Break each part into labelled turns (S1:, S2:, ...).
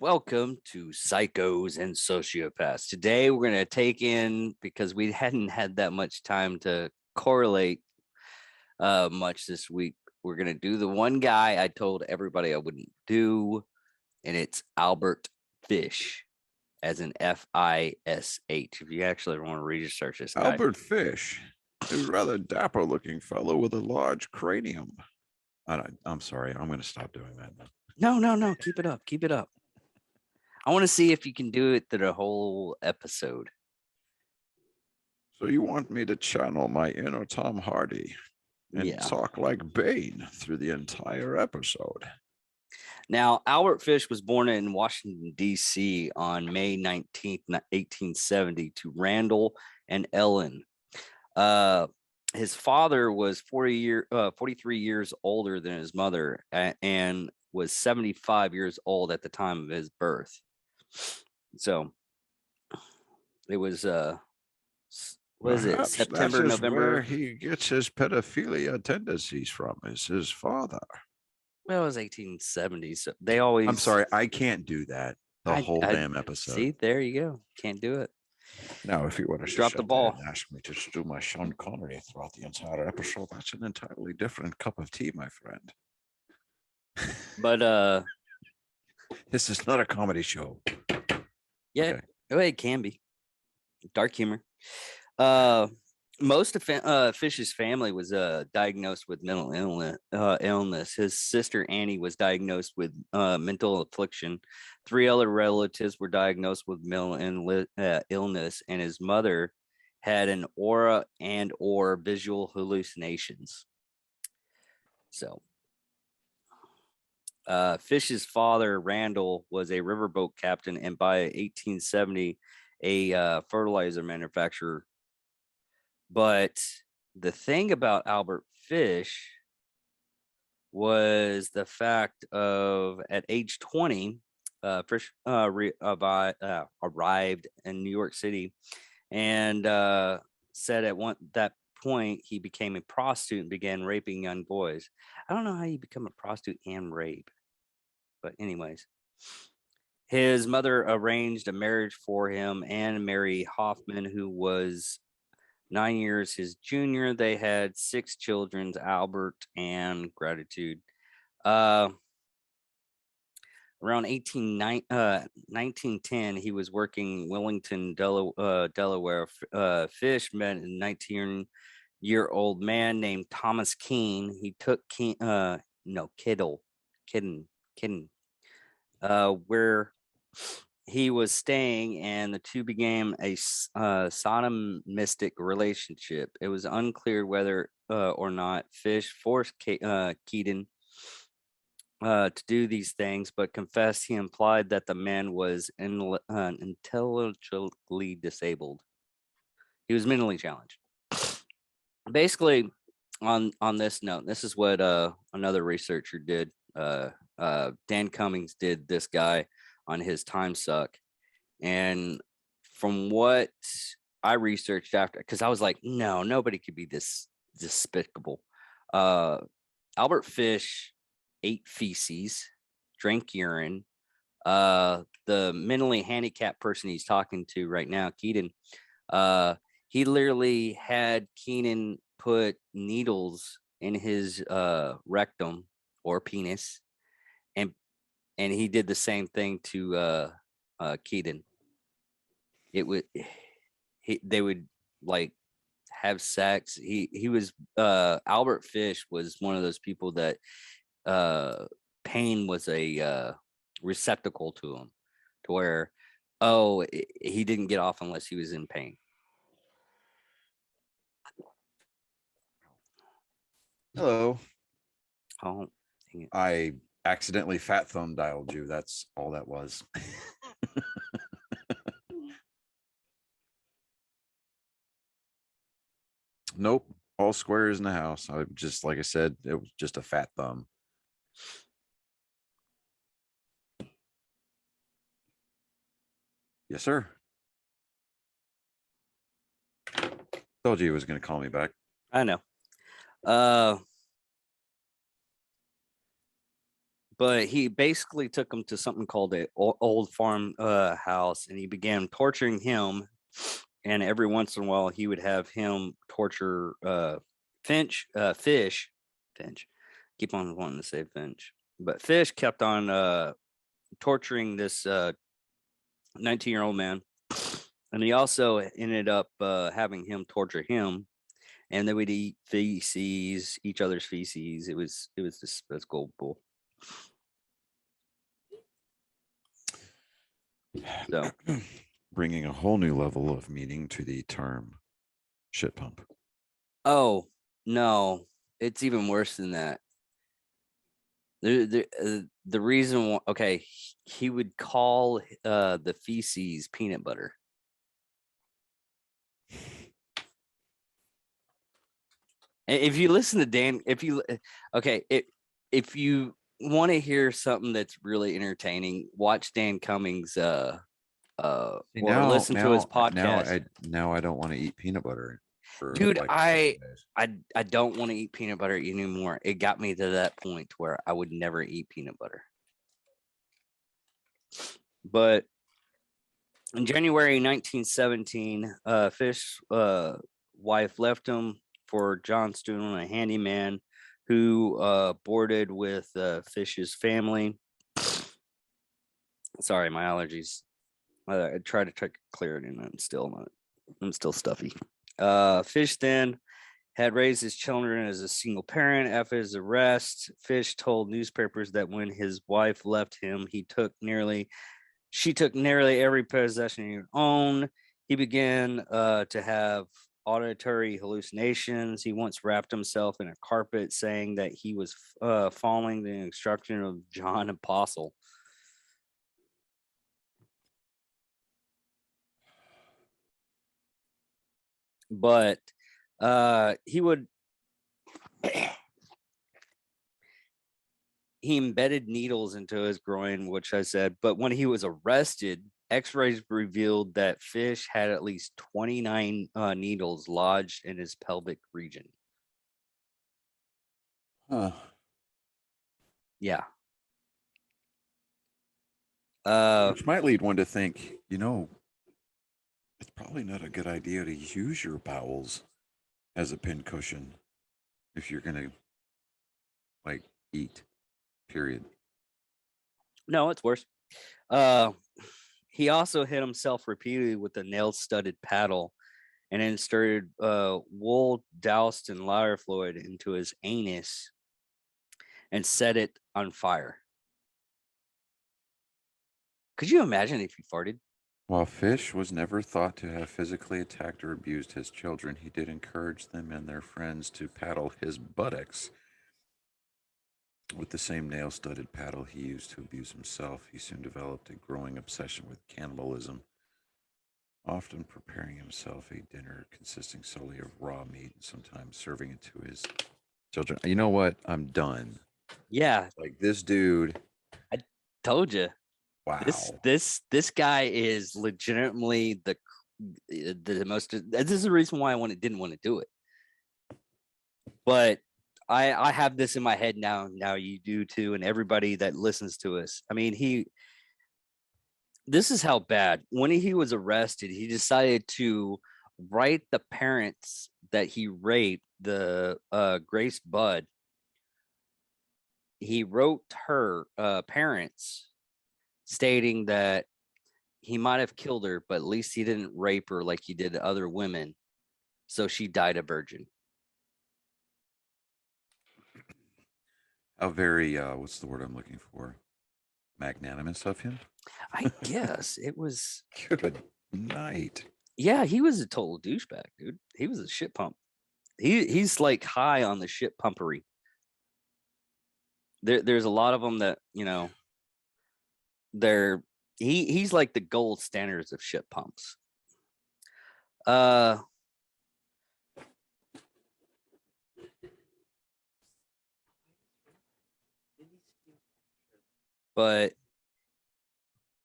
S1: Welcome to Psychos and Sociopaths. Today we're going to take in, because we hadn't had that much time to correlate much this week, we're going to do the one guy I told everybody I wouldn't do, and it's Albert Fish, as in Fish. If you actually want to research this guy.
S2: Albert Fish, a rather dapper looking fellow with a large cranium. I'm sorry, I'm going to stop doing that now.
S1: No. Keep it up. Keep it up. I want to see if you can do it through the whole episode.
S2: So you want me to channel my inner Tom Hardy and talk like Bane through the entire episode?
S1: Now, Albert Fish was born in Washington, D.C. on May 19th, 1870 to Randall and Ellen. His father was 43 years older than his mother and was 75 years old at the time of his birth. So it was what is it, September, November?
S2: Where he gets his pedophilia tendencies from is his father.
S1: Well, it was 1870s. So they always.
S2: I'm sorry, I can't do that the whole damn episode.
S1: See, there you go. Can't do it.
S2: Now, if you want to
S1: drop the ball
S2: and ask me to do my Sean Connery throughout the entire episode, that's an entirely different cup of tea, my friend.
S1: But
S2: this is not a comedy show.
S1: Yeah, okay. Well, it can be dark humor. Most of Fish's family was diagnosed with mental illness. His sister Annie was diagnosed with mental affliction. 3 other relatives were diagnosed with mental illness, and his mother had an aura and/or visual hallucinations. So, Fish's father, Randall, was a riverboat captain, and by 1870, a fertilizer manufacturer. But the thing about Albert Fish was the fact of, at age 20, Fish arrived in New York City, and said at that point he became a prostitute and began raping young boys. I don't know how you become a prostitute and rape, but anyways. His mother arranged a marriage for him and Mary Hoffman, who was 9 years his junior. They had 6 children, Albert and Gratitude. Around 1910, he was working Wellington, Delaware. Fish met a 19-year-old man named Thomas Keene. He took Kidden, where he was staying, and the two began a sodomistic relationship. It was unclear whether or not Fish forced Keaton to do these things, but confessed he implied that the man was intellectually disabled. He was mentally challenged. Basically, on this note, this is what another researcher did. Dan Cummings did this guy on his time suck, and from what I researched after, because I was like, no, nobody could be this despicable. Albert Fish ate feces, drank urine. The mentally handicapped person he's talking to right now, Keaton, he literally had Keenan put needles in his rectum or penis, and he did the same thing to Keaton. They would like have sex. He was Albert Fish was one of those people that pain was a receptacle to him, to where he didn't get off unless he was in pain.
S2: Hello.
S1: Oh, dang it.
S2: I accidentally fat thumb dialed you. That's all that was. Nope. All squares in the house. I just, like I said, it was just a fat thumb. Yes, sir. Told you he was going to call me back.
S1: I know. but he basically took him to something called a old farm house, and he began torturing him. And every once in a while, he would have him torture Fish. Keep on wanting to say Finch, but Fish kept on torturing this 19-year-old man, and he also ended up having him torture him, and they would eat each other's feces. It was just that's gold bull. So
S2: bringing a whole new level of meaning to the term shit pump.
S1: Oh no, it's even worse than that. The reason, okay, he would call the feces peanut butter. If you listen to Dan, if you want to hear something that's really entertaining, watch Dan Cummings or listen to his podcast.
S2: Now I don't want to eat peanut butter.
S1: Dude, like I don't want to eat peanut butter anymore. It got me to that point where I would never eat peanut butter. But in January 1917, Fish's wife left him for John Stone, a handyman who boarded with Fish's family. Sorry, my allergies. I tried to clear it, and I'm still stuffy. Fish then had raised his children as a single parent. After his arrest, Fish told newspapers that when his wife left him, she took nearly every possession he owned. He began to have auditory hallucinations. He once wrapped himself in a carpet, saying that he was following the instruction of John Apostle. But he embedded needles into his groin, which I said, but when he was arrested, x-rays revealed that Fish had at least 29 needles lodged in his pelvic region. Yeah.
S2: Which might lead one to think, it's probably not a good idea to use your bowels as a pincushion if you're going to, eat, period.
S1: No, it's worse. He also hit himself repeatedly with a nail-studded paddle and inserted wool doused in lighter fluid into his anus and set it on fire. Could you imagine if he farted?
S2: While Fish was never thought to have physically attacked or abused his children, he did encourage them and their friends to paddle his buttocks with the same nail-studded paddle he used to abuse himself. He soon developed a growing obsession with cannibalism, often preparing himself a dinner consisting solely of raw meat and sometimes serving it to his children. You know what? I'm done.
S1: Yeah.
S2: Like this dude.
S1: I told you.
S2: Wow.
S1: This guy is legitimately the most. This is the reason why I didn't want to do it. But I have this in my head now. Now you do too, and everybody that listens to us. I mean, this is how bad. When he was arrested, he decided to write the parents that he raped, the Grace Budd. He wrote her parents stating that he might have killed her, but at least he didn't rape her like he did other women. So she died a virgin.
S2: How very, what's the word I'm looking for? Magnanimous of him?
S1: I guess it was.
S2: Good night.
S1: Yeah, he was a total douchebag, dude. He was a shit pump. He's like high on the shit pumpery. There's a lot of them that, he's like the gold standards of shit pumps. But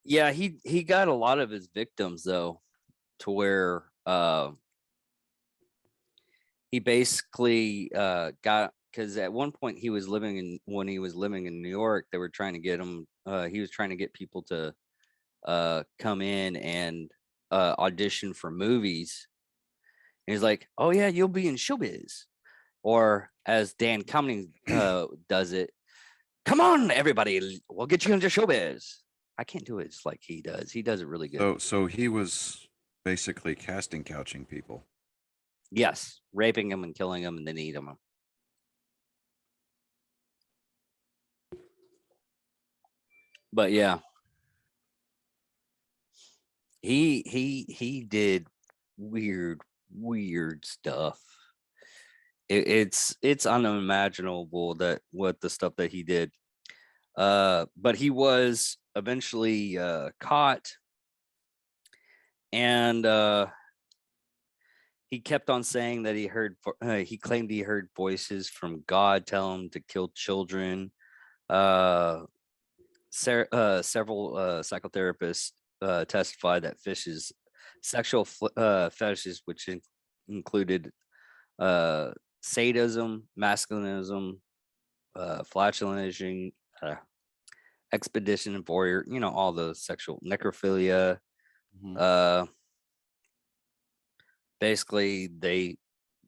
S1: yeah, he got a lot of his victims though, to where he basically got because at one point when he was living in New York, they were trying to get him. He was trying to get people to come in and audition for movies. And he's like, "Oh yeah, you'll be in showbiz," or as Dan Cummings does it, "Come on, everybody, we'll get you into showbiz." I can't do it just like he does. He does it really good.
S2: So he was basically casting couching people.
S1: Yes, raping them and killing them and then eating them. But yeah, he did weird stuff. It's unimaginable that what the stuff that he did. But he was eventually caught, and he kept on saying that he claimed he heard voices from God tell him to kill children. Several psychotherapists testified that Fish's sexual fetishes, which included sadism, masculinism, flatulation, expedition, voyeur, all the sexual necrophilia.
S2: Mm-hmm.
S1: Basically,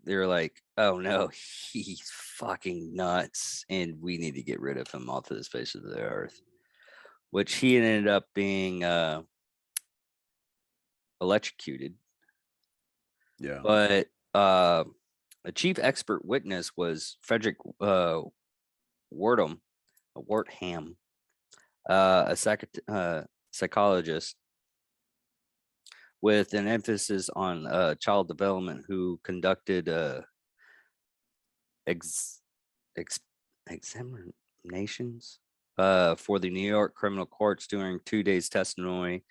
S1: they're like, "Oh no, he's fucking nuts, and we need to get rid of him off of the face of the earth." Which he ended up being electrocuted.
S2: Yeah.
S1: But a chief expert witness was Frederick Wortham, Wortham, a psychologist with an emphasis on child development, who conducted examinations for the New York criminal courts during 2 days testimony.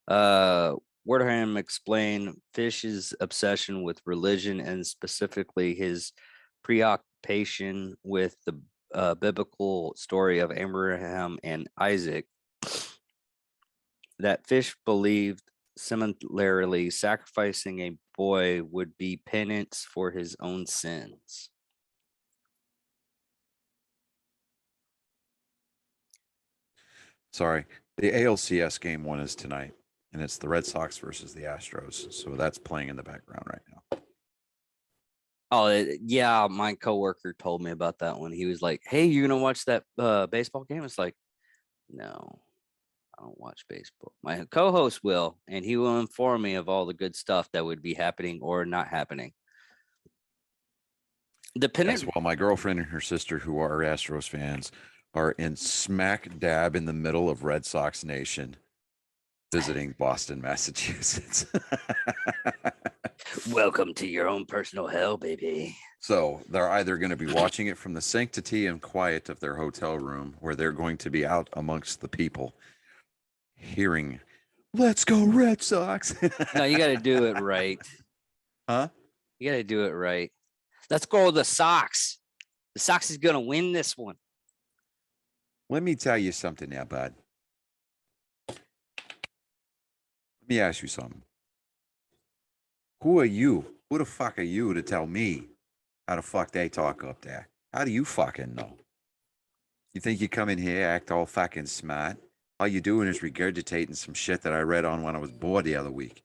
S1: Wardham explained Fish's obsession with religion and specifically his preoccupation with the biblical story of Abraham and Isaac, that Fish believed similarly sacrificing a boy would be penance for his own sins.
S2: Sorry. The ALCS game one is tonight, and it's the Red Sox versus the Astros. So that's playing in the background right now.
S1: Oh, yeah, my coworker told me about that one. He was like, "Hey, you gonna watch that baseball game?" It's like, no, I don't watch baseball. My co-host will, and he will inform me of all the good stuff that would be happening or not happening.
S2: Yes, well, my girlfriend and her sister, who are Astros fans, are in smack dab in the middle of Red Sox Nation, visiting Boston, Massachusetts.
S1: Welcome to your own personal hell, baby.
S2: So they're either going to be watching it from the sanctity and quiet of their hotel room, where they're going to be out amongst the people, hearing, "Let's go Red Sox."
S1: No, you got to do it right.
S2: Huh?
S1: You got to do it right. Let's go with the Sox. The Sox is going to win this one.
S2: Let me tell you something now, bud. Let me ask you something. Who are you? Who the fuck are you to tell me how the fuck they talk up there? How do you fucking know? You think you come in here, act all fucking smart? All you doing is regurgitating some shit that I read on when I was bored the other week.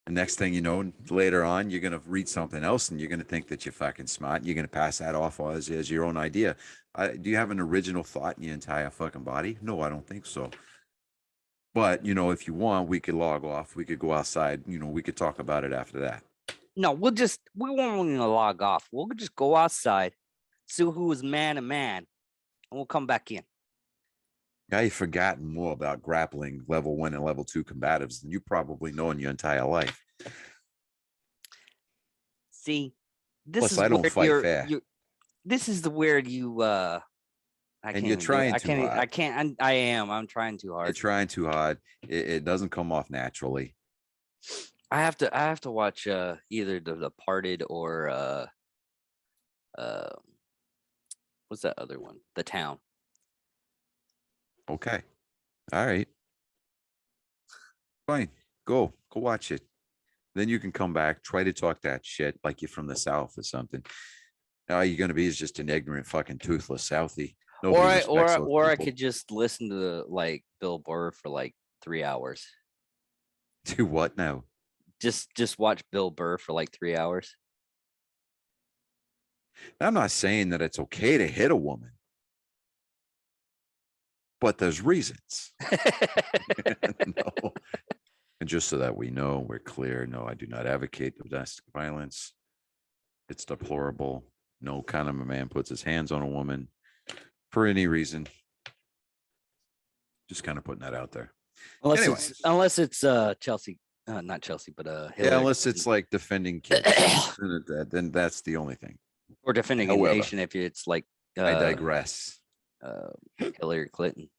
S2: The next thing you know, later on, you're going to read something else and you're going to think that you're fucking smart. You're going to pass that off as your own idea. Do you have an original thought in your entire fucking body? No, I don't think so. But, if you want, we could log off. We could go outside. We could talk about it after that.
S1: No, we won't even log off. We'll just go outside, see who is man to man, and we'll come back in.
S2: Now you've forgotten more about grappling level 1 and level 2 combatives than you probably know in your entire life.
S1: See,
S2: Plus, I don't fight fair.
S1: This is the weird you.
S2: And you're trying too hard.
S1: I can't. I am. I'm trying too hard.
S2: You're trying too hard. It doesn't come off naturally.
S1: I have to watch either The Departed or what's that other one? The Town.
S2: Okay. All right. Fine. Go watch it. Then you can come back, try to talk that shit like you're from the South or something. All you're going to be is just an ignorant fucking toothless Southie.
S1: Or
S2: Nobody
S1: I
S2: respects those
S1: or I
S2: people.
S1: could just listen to like Bill Burr for like 3 hours.
S2: Do what now?
S1: Just watch Bill Burr for like 3 hours.
S2: I'm not saying that it's okay to hit a woman, but there's reasons. No. And just so that we know, we're clear. No, I do not advocate domestic violence. It's deplorable. No kind of a man puts his hands on a woman for any reason. Just kind of putting that out there.
S1: Unless it's Chelsea, not Chelsea, but Hillary.
S2: Yeah, unless it's like defending kids, then that's the only thing.
S1: Or defending a
S2: However,
S1: nation if it's like
S2: I digress.
S1: Hillary Clinton.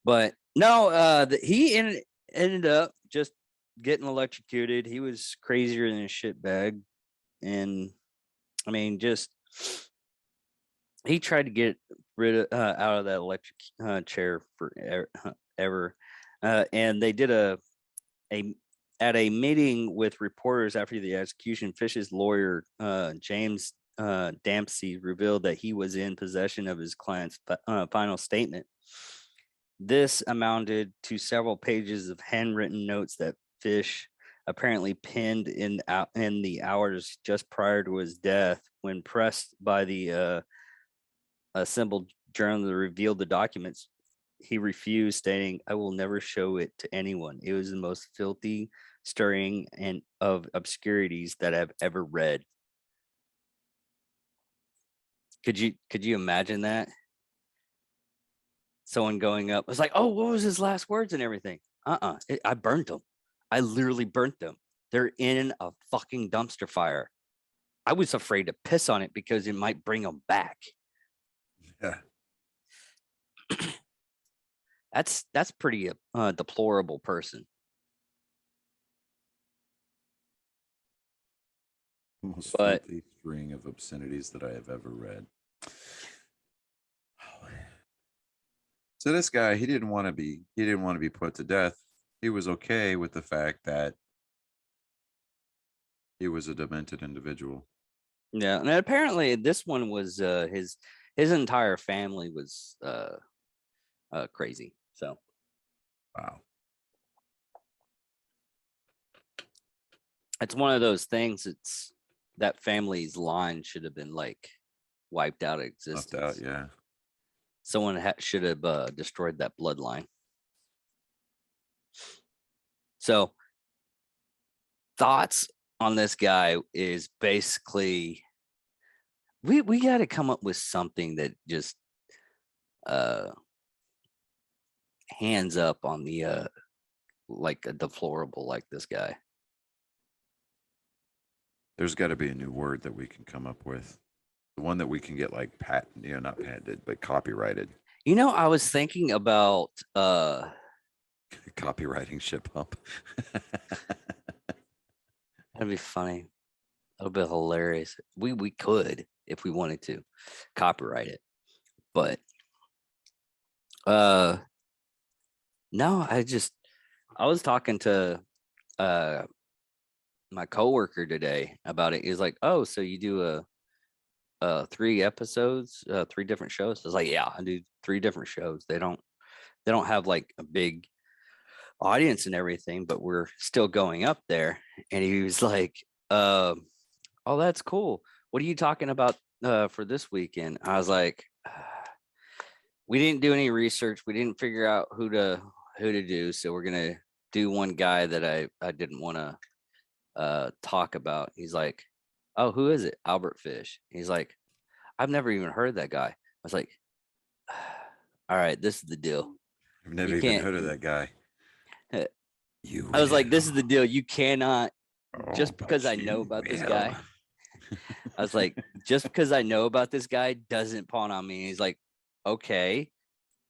S1: But no, he ended up just getting electrocuted. He was crazier than a shitbag. And I mean, just he tried to get rid of out of that electric chair forever. And they did a at a meeting with reporters after the execution. Fish's lawyer James Dempsey revealed that he was in possession of his client's final statement. This amounted to several pages of handwritten notes that Fish apparently penned in the hours just prior to his death. When pressed by the assembled journal that revealed the documents, he refused, stating, "I will never show it to anyone. It was the most filthy stirring and of obscurities that I've ever read." Could you imagine that? Someone going up, I was like, "Oh, what was his last words and everything?" I burnt them. I literally burnt them. They're in a fucking dumpster fire. I was afraid to piss on it because it might bring them back.
S2: Yeah.
S1: That's pretty deplorable person.
S2: Most filthy string of obscenities that I have ever read. So this guy, he didn't want to be put to death. He was okay with the fact that he was a demented individual.
S1: Yeah, and apparently this one was his entire family was crazy. So
S2: wow,
S1: it's one of those things. It's that family's line should have been like wiped out of existence.
S2: Left out, yeah.
S1: Someone should have destroyed that bloodline. So thoughts on this guy is basically we got to come up with something that just hands up on the like a deplorable like this guy.
S2: There's got to be a new word that we can come up with. The one that we can get like not patented, but copyrighted.
S1: I was thinking about
S2: copywriting ship up.
S1: That'd be funny. That'd be hilarious. We could, if we wanted to, copyright it. But no, I was talking to my coworker today about it. He's like, "Oh, so you do 3 episodes, 3 different shows?" I was like, "Yeah, I do 3 different shows. They don't have like a big audience and everything, but we're still going up there." And he was like, "Oh, that's cool. What are you talking about for this weekend?" I was like, "We didn't do any research. We didn't figure out who to do. So we're gonna do one guy that I didn't want to talk about." He's like, "Oh, who is it?" "Albert Fish." He's like, "I've never even heard that guy." I was like, "All right, this is the deal.
S2: I've never even heard of that guy."
S1: I was like, "This is the deal. You cannot just because I know about this guy." I was like, "Just because I know about this guy doesn't pawn on me." He's like, "Okay,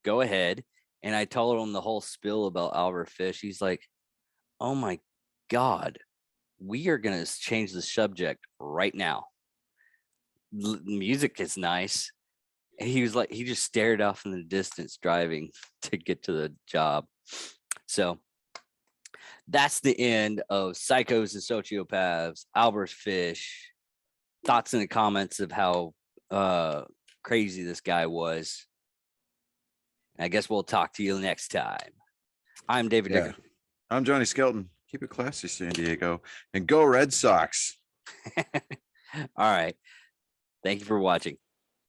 S1: go ahead." And I told him the whole spiel about Albert Fish. He's like, "Oh my God, we are going to change the subject right now. Music is nice." And he was like, he just stared off in the distance driving to get to the job. So That's the end of Psychos and Sociopaths. Albert Fish. Thoughts in the comments of how crazy this guy was. I guess we'll talk to you next time. I'm David
S2: Yeah.
S1: Dicker.
S2: I'm Johnny Skelton. Keep it classy, San Diego, and go Red Sox.
S1: All right. Thank you for watching.